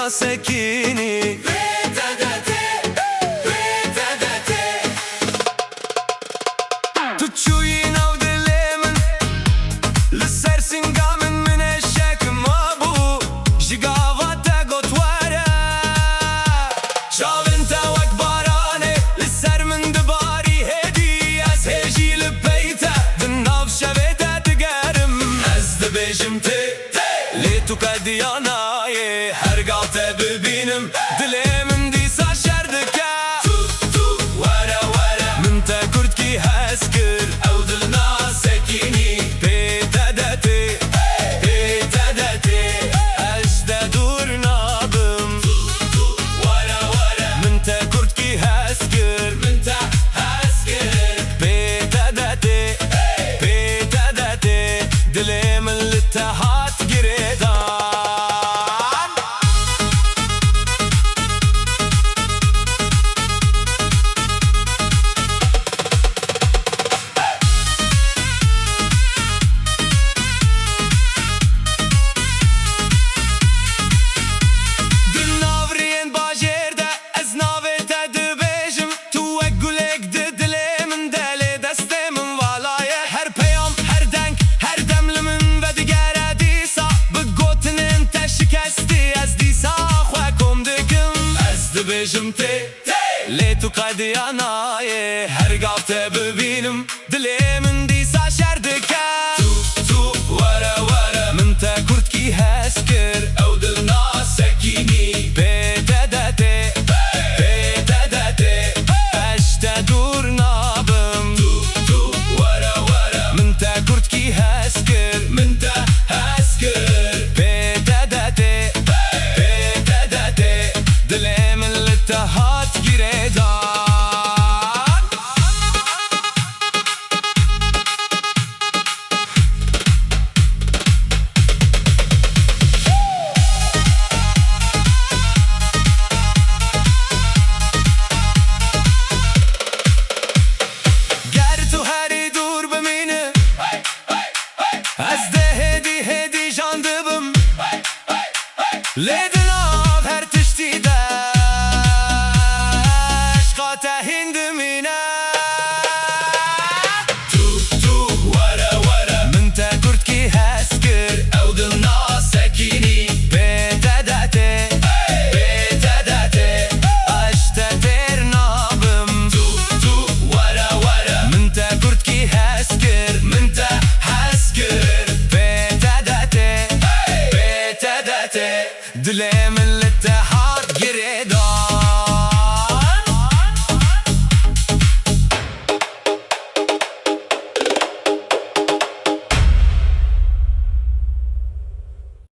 سكيني تتشوين او دليمن لسرسن قامن من الشكم ابو جيقافة قوت ورا شاف انت وكبراني لسر من دباري هدي از هجي لبيته دناف شبيته تقارم از دبيجمتي ليتو كدياناي هرقاته ببينم دليمن دي ساشردكا ورا ورا من تكردكي هسكر او دلنا سكيني بيتدتي اجد دور نابم ورا ورا من تكردكي هسكر بيتدتي دليمن الاتحاد قريدان بجمتي ليتو قدياناي هرقاته ببينم دليمن دي ساشردكا ورا ورا من تكردكي هسكر او دلنا سكيني بيتدتي اجد دور نابم ورا ورا من تكردكي هسكر بيتدتي دليمن الاتحاد قريدان قرتو هري دور بمينه از ده هدي جان دبم لدناف هر تشتي ده عشقاته هندمينه ورا ورا من تكردكي هسكر او دلنا سكيني بيتدتي اجد دير نابم ورا ورا من تكردكي هسكر بيتدتي دليمن